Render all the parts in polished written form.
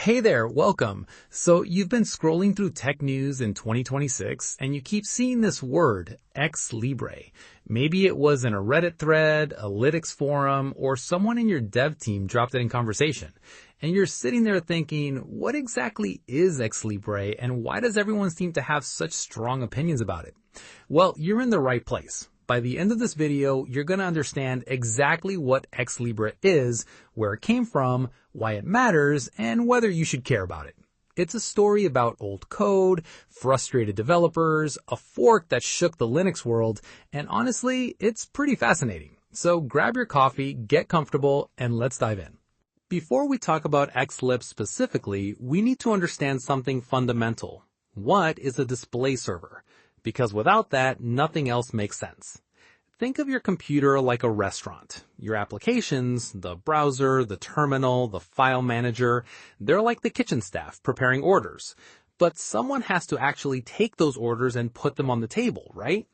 Hey there, welcome. So you've been scrolling through tech news in 2026 and you keep seeing this word, X Libre. Maybe it was in a Reddit thread, a Linux forum, or someone in your dev team dropped it in conversation. And you're sitting there thinking, what exactly is X Libre and why does everyone seem to have such strong opinions about it? Well, you're in the right place. By the end of this video, you're going to understand exactly what X Libre is, where it came from, why it matters, and whether you should care about it. It's a story about old code, frustrated developers, a fork that shook the Linux world, and honestly, it's pretty fascinating. So grab your coffee, get comfortable, and let's dive in. Before we talk about XLibre specifically, we need to understand something fundamental. What is a display server? Because without that, nothing else makes sense. Think of your computer like a restaurant. Your applications, the browser, the terminal, the file manager, they're like the kitchen staff preparing orders. But someone has to actually take those orders and put them on the table, right?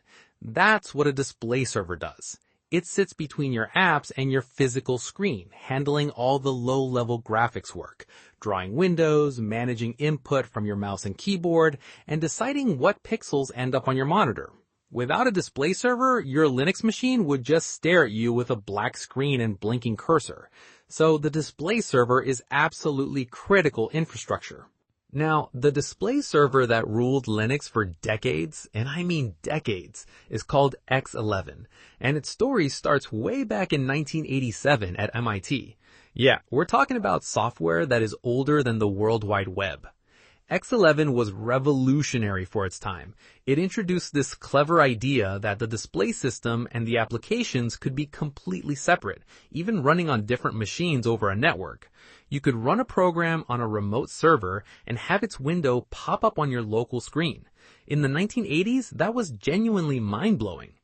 That's what a display server does. It sits between your apps and your physical screen, handling all the low-level graphics work, drawing windows, managing input from your mouse and keyboard, and deciding what pixels end up on your monitor. Without a display server, your Linux machine would just stare at you with a black screen and blinking cursor. So the display server is absolutely critical infrastructure. Now, the display server that ruled Linux for decades, and I mean decades, is called X11, and its story starts way back in 1987 at MIT. Yeah, we're talking about software that is older than the World Wide Web. X11 was revolutionary for its time. It introduced this clever idea that the display system and the applications could be completely separate, even running on different machines over a network. You could run a program on a remote server and have its window pop up on your local screen. In the 1980s, that was genuinely mind-blowing.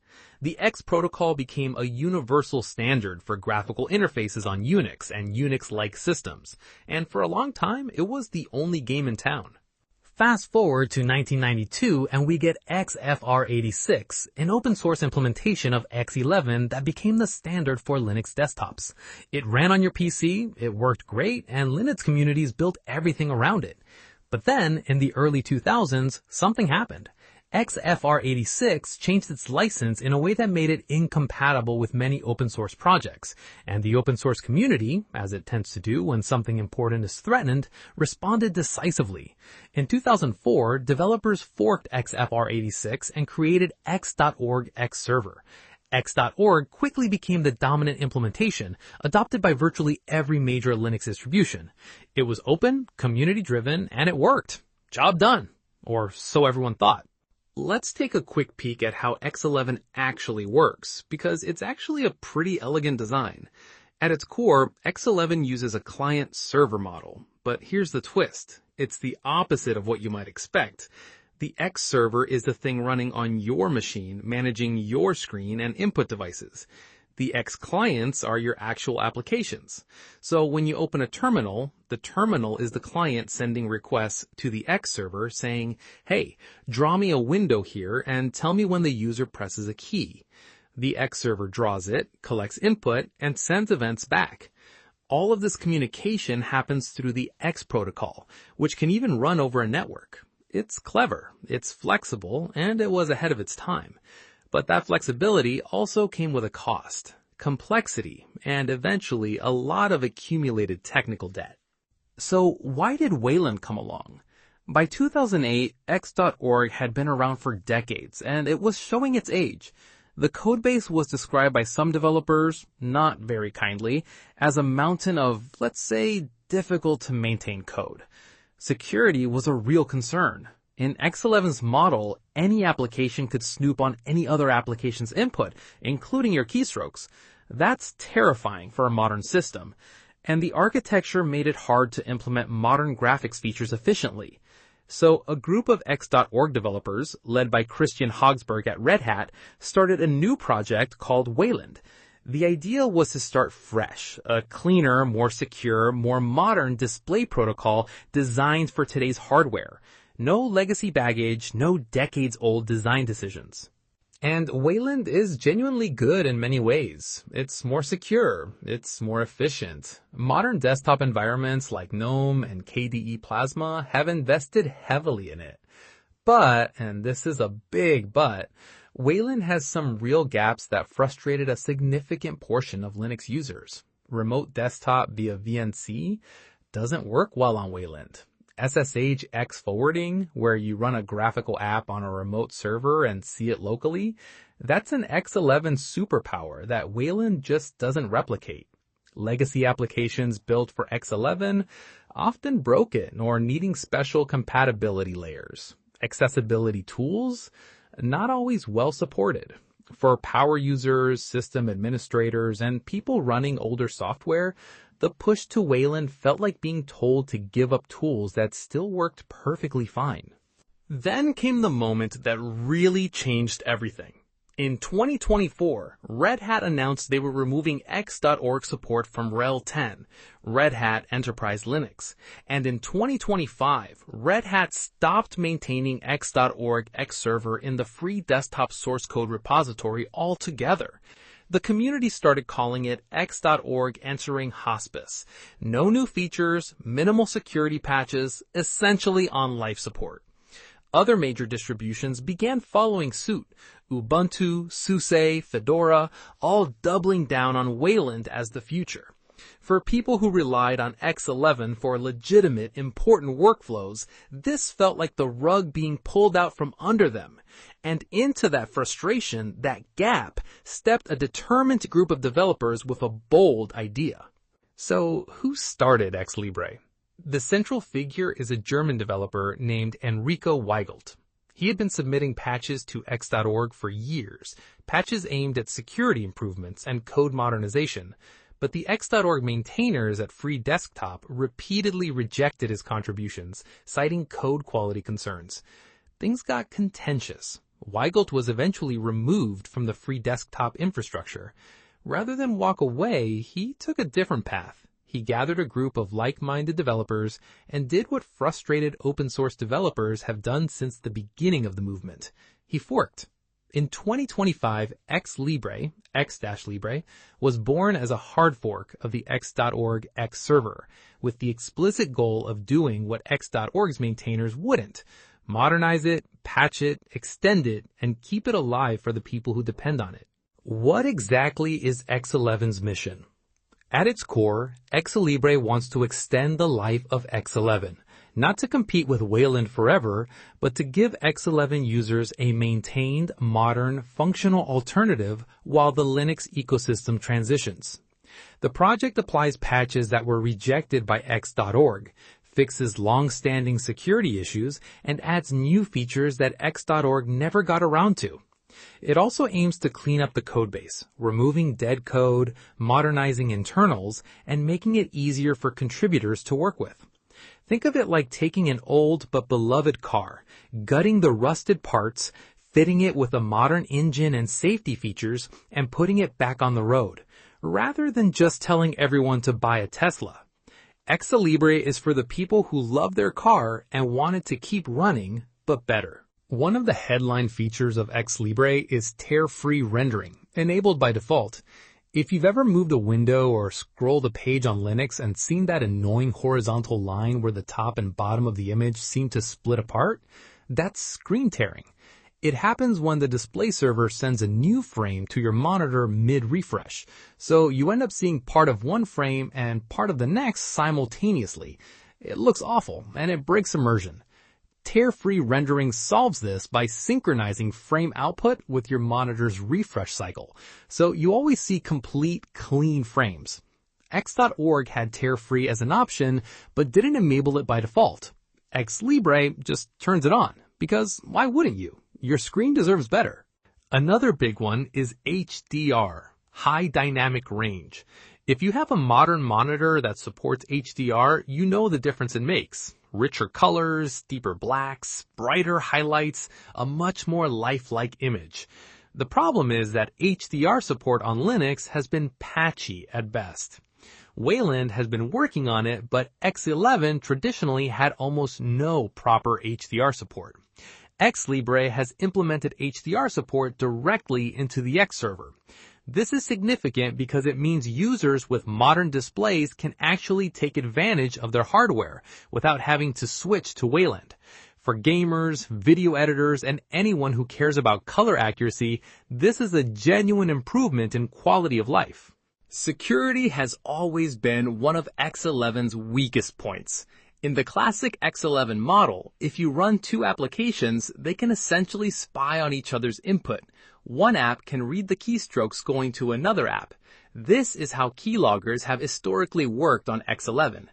The X protocol became a universal standard for graphical interfaces on Unix and Unix-like systems, and for a long time, it was the only game in town. Fast forward to 1992 and we get XFR86, an open source implementation of X11 that became the standard for Linux desktops. It ran on your PC, it worked great, and Linux communities built everything around it. But then, in the early 2000s, something happened. XFR86 changed its license in a way that made it incompatible with many open source projects, and the open source community, as it tends to do when something important is threatened, responded decisively. In 2004, developers forked XFR86 and created X.org Xserver. X.org quickly became the dominant implementation, adopted by virtually every major Linux distribution. It was open, community-driven, and it worked. Job done. Or so everyone thought. Let's take a quick peek at how X11 actually works, because it's actually a pretty elegant design. At its core, X11 uses a client-server model, but here's the twist. It's the opposite of what you might expect. The X server is the thing running on your machine, managing your screen and input devices. The X clients are your actual applications. So when you open a terminal, the terminal is the client sending requests to the X server saying, hey, draw me a window here and tell me when the user presses a key. The X server draws it, collects input, and sends events back. All of this communication happens through the X protocol, which can even run over a network. It's clever, it's flexible, and it was ahead of its time. But that flexibility also came with a cost, complexity, and eventually a lot of accumulated technical debt. So why did Wayland come along? By 2008, X.org had been around for decades, and it was showing its age. The codebase was described by some developers, not very kindly, as a mountain of, let's say, difficult to maintain code. Security was a real concern. In X11's model, any application could snoop on any other application's input, including your keystrokes. That's terrifying for a modern system. And the architecture made it hard to implement modern graphics features efficiently. So a group of X.org developers, led by Christian Hogsberg at Red Hat, started a new project called Wayland. The idea was to start fresh, a cleaner, more secure, more modern display protocol designed for today's hardware. No legacy baggage, no decades-old design decisions. And Wayland is genuinely good in many ways. It's more secure. It's more efficient. Modern desktop environments like GNOME and KDE Plasma have invested heavily in it. But, and this is a big but, Wayland has some real gaps that frustrated a significant portion of Linux users. Remote desktop via VNC doesn't work well on Wayland. SSH X forwarding, where you run a graphical app on a remote server and see it locally, that's an X11 superpower that Wayland just doesn't replicate. Legacy applications built for X11 often broken or needing special compatibility layers. Accessibility tools, not always well supported. For power users, system administrators, and people running older software, the push to Wayland felt like being told to give up tools that still worked perfectly fine. Then came the moment that really changed everything. In 2024, Red Hat announced they were removing X.org support from RHEL 10, Red Hat Enterprise Linux. And in 2025, Red Hat stopped maintaining X.org Xserver in the free desktop source code repository altogether. The community started calling it X.org Entering Hospice. No new features, minimal security patches, essentially on life support. Other major distributions began following suit. Ubuntu, SUSE, Fedora, all doubling down on Wayland as the future. For people who relied on X11 for legitimate, important workflows, this felt like the rug being pulled out from under them. And into that frustration, that gap, stepped a determined group of developers with a bold idea. So, who started X Libre? The central figure is a German developer named Enrico Weigelt. He had been submitting patches to X.org for years, patches aimed at security improvements and code modernization, but the X.org maintainers at Free Desktop repeatedly rejected his contributions, citing code quality concerns. Things got contentious. Weigelt was eventually removed from the Free Desktop infrastructure. Rather than walk away, he took a different path. He gathered a group of like-minded developers and did what frustrated open-source developers have done since the beginning of the movement. He forked. In 2025, XLibre, X-Libre, was born as a hard fork of the X.org Xserver, with the explicit goal of doing what X.org's maintainers wouldn't: modernize it, patch it, extend it, and keep it alive for the people who depend on it. What exactly is X11's mission? At its core, XLibre wants to extend the life of X11, not to compete with Wayland forever, but to give X11 users a maintained, modern, functional alternative while the Linux ecosystem transitions. The project applies patches that were rejected by X.org, fixes long-standing security issues, and adds new features that X.org never got around to. It also aims to clean up the codebase, removing dead code, modernizing internals, and making it easier for contributors to work with. Think of it like taking an old but beloved car, gutting the rusted parts, fitting it with a modern engine and safety features, and putting it back on the road, rather than just telling everyone to buy a Tesla. XLibre is for the people who love their car and want it to keep running, but better. One of the headline features of XLibre is tear-free rendering, enabled by default. If you've ever moved a window or scrolled a page on Linux and seen that annoying horizontal line where the top and bottom of the image seem to split apart, that's screen tearing. It happens when the display server sends a new frame to your monitor mid-refresh, so you end up seeing part of one frame and part of the next simultaneously. It looks awful, and it breaks immersion. Tear-free rendering solves this by synchronizing frame output with your monitor's refresh cycle, so you always see complete, clean frames. X.org had tear-free as an option, but didn't enable it by default. XLibre just turns it on, because why wouldn't you? Your screen deserves better. Another big one is HDR, High Dynamic Range. If you have a modern monitor that supports HDR, you know the difference it makes. Richer colors, deeper blacks, brighter highlights, a much more lifelike image. The problem is that HDR support on Linux has been patchy at best. Wayland has been working on it, but X11 traditionally had almost no proper HDR support. XLibre has implemented HDR support directly into the X server. This is significant because it means users with modern displays can actually take advantage of their hardware without having to switch to Wayland. For gamers, video editors, and anyone who cares about color accuracy, this is a genuine improvement in quality of life. Security has always been one of X11's weakest points. In the classic X11 model, if you run two applications, they can essentially spy on each other's input. One app can read the keystrokes going to another app. This is how keyloggers have historically worked on X11.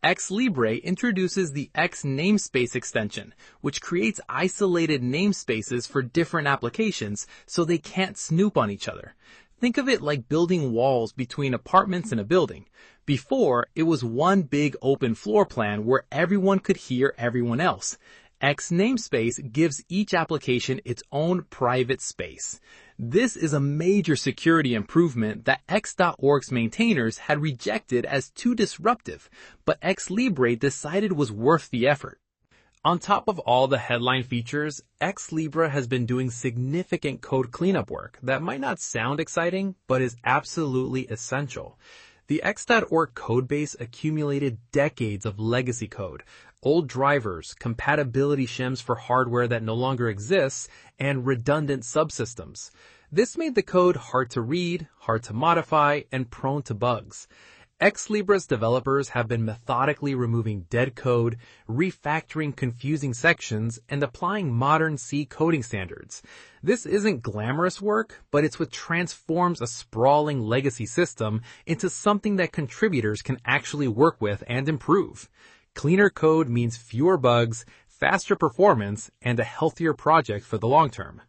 XLibre introduces the Xnamespace extension, which creates isolated namespaces for different applications so they can't snoop on each other. Think of it like building walls between apartments in a building. Before, it was one big open floor plan where everyone could hear everyone else. Xnamespace gives each application its own private space. This is a major security improvement that X.org's maintainers had rejected as too disruptive, but XLibre decided was worth the effort. On top of all the headline features, XLibre has been doing significant code cleanup work that might not sound exciting, but is absolutely essential. The X.org codebase accumulated decades of legacy code, old drivers, compatibility shims for hardware that no longer exists, and redundant subsystems. This made the code hard to read, hard to modify, and prone to bugs. XLibre's developers have been methodically removing dead code, refactoring confusing sections, and applying modern C coding standards. This isn't glamorous work, but it's what transforms a sprawling legacy system into something that contributors can actually work with and improve. Cleaner code means fewer bugs, faster performance, and a healthier project for the long term.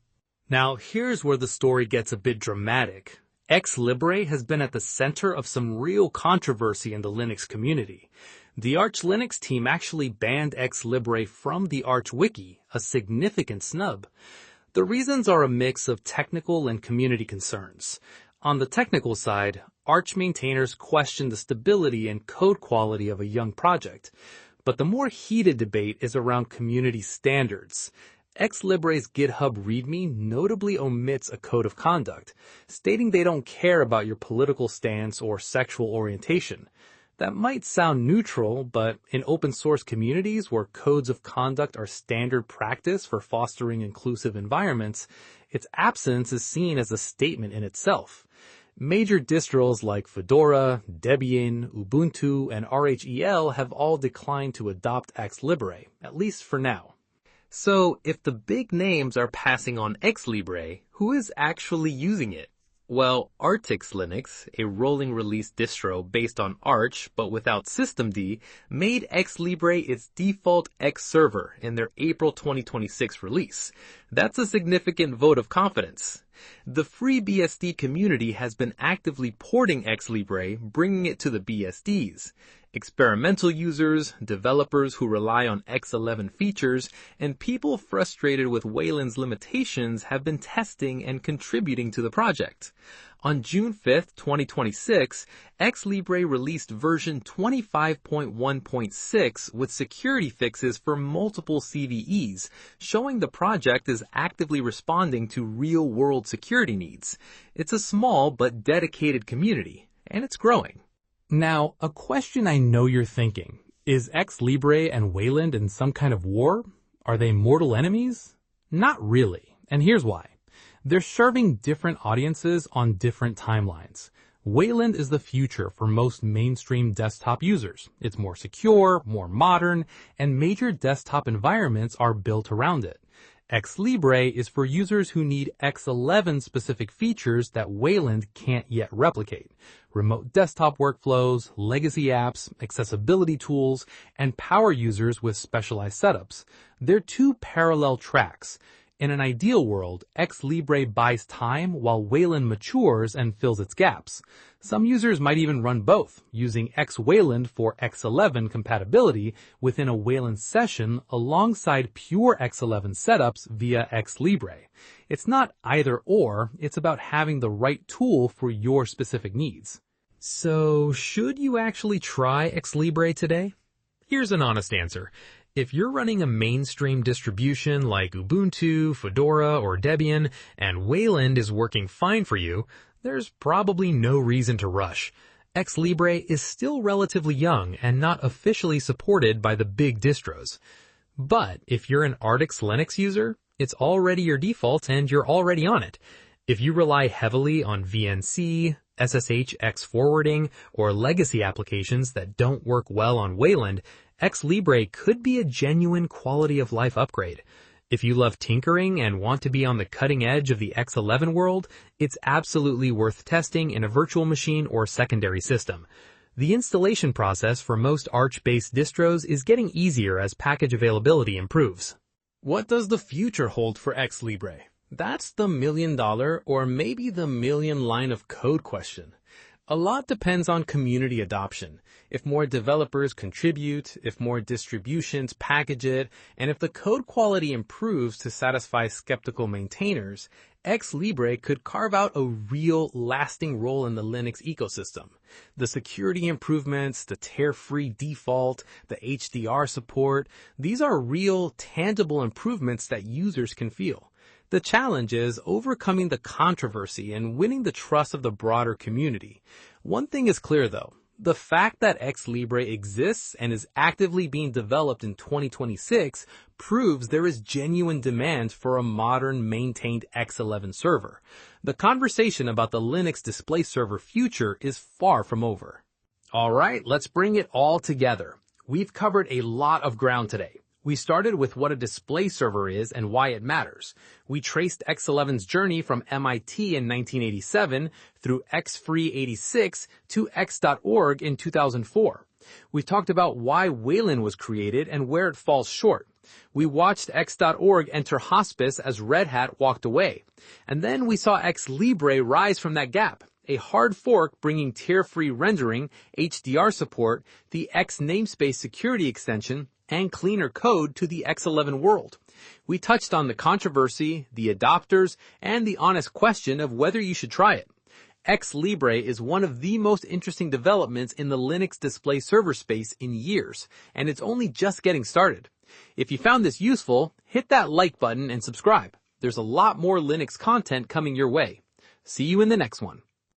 Now, here's where the story gets a bit dramatic. XLibre has been at the center of some real controversy in the Linux community. The Arch Linux team actually banned XLibre from the Arch Wiki, a significant snub. The reasons are a mix of technical and community concerns. On the technical side, Arch maintainers question the stability and code quality of a young project. But the more heated debate is around community standards. XLibre's GitHub README notably omits a code of conduct, stating they don't care about your political stance or sexual orientation. That might sound neutral, but in open source communities where codes of conduct are standard practice for fostering inclusive environments, its absence is seen as a statement in itself. Major distros like Fedora, Debian, Ubuntu, and RHEL have all declined to adopt XLibre, at least for now. So, if the big names are passing on XLibre, who is actually using it? Well, Artix Linux, a rolling release distro based on Arch but without systemd, made XLibre its default X server in their April 2026 release. That's a significant vote of confidence. The FreeBSD community has been actively porting XLibre, bringing it to the BSDs. Experimental users, developers who rely on X11 features, and people frustrated with Wayland's limitations have been testing and contributing to the project. On June 5th, 2026, XLibre released version 25.1.6 with security fixes for multiple CVEs, showing the project is actively responding to real-world security needs. It's a small but dedicated community, and it's growing. Now, a question I know you're thinking, is XLibre and Wayland in some kind of war? Are they mortal enemies? Not really, and here's why. They're serving different audiences on different timelines. Wayland is the future for most mainstream desktop users. It's more secure, more modern, and major desktop environments are built around it. XLibre is for users who need X11 specific features that Wayland can't yet replicate. Remote desktop workflows, legacy apps, accessibility tools, and power users with specialized setups. They're two parallel tracks. In an ideal world, XLibre buys time while Wayland matures and fills its gaps. Some users might even run both, using XWayland for X11 compatibility within a Wayland session alongside pure X11 setups via XLibre. It's not either or, it's about having the right tool for your specific needs. So, should you actually try XLibre today? Here's an honest answer. If you're running a mainstream distribution like Ubuntu, Fedora, or Debian, and Wayland is working fine for you, there's probably no reason to rush. XLibre is still relatively young and not officially supported by the big distros. But if you're an Artix Linux user, it's already your default and you're already on it. If you rely heavily on VNC, SSH forwarding, or legacy applications that don't work well on Wayland, XLibre could be a genuine quality of life upgrade. If you love tinkering and want to be on the cutting edge of the X11 world, it's absolutely worth testing in a virtual machine or secondary system. The installation process for most Arch-based distros is getting easier as package availability improves. What does the future hold for XLibre? That's the million-dollar or maybe the million-line of code question. A lot depends on community adoption. If more developers contribute, if more distributions package it, and if the code quality improves to satisfy skeptical maintainers, XLibre could carve out a real, lasting role in the Linux ecosystem. The security improvements, the tear-free default, the HDR support, these are real, tangible improvements that users can feel. The challenge is overcoming the controversy and winning the trust of the broader community. One thing is clear though, the fact that XLibre exists and is actively being developed in 2026 proves there is genuine demand for a modern, maintained X11 server. The conversation about the Linux display server future is far from over. Alright, let's bring it all together. We've covered a lot of ground today. We started with what a display server is and why it matters. We traced X11's journey from MIT in 1987 through X-Free86 to X.org in 2004. We talked about why Wayland was created and where it falls short. We watched X.org enter hospice as Red Hat walked away. And then we saw XLibre rise from that gap. A hard fork bringing tear-free rendering, HDR support, the Xnamespace security extension, and cleaner code to the X11 world. We touched on the controversy, the adopters, and the honest question of whether you should try it. XLibre is one of the most interesting developments in the Linux display server space in years, and it's only just getting started. If you found this useful, hit that like button and subscribe. There's a lot more Linux content coming your way. See you in the next one.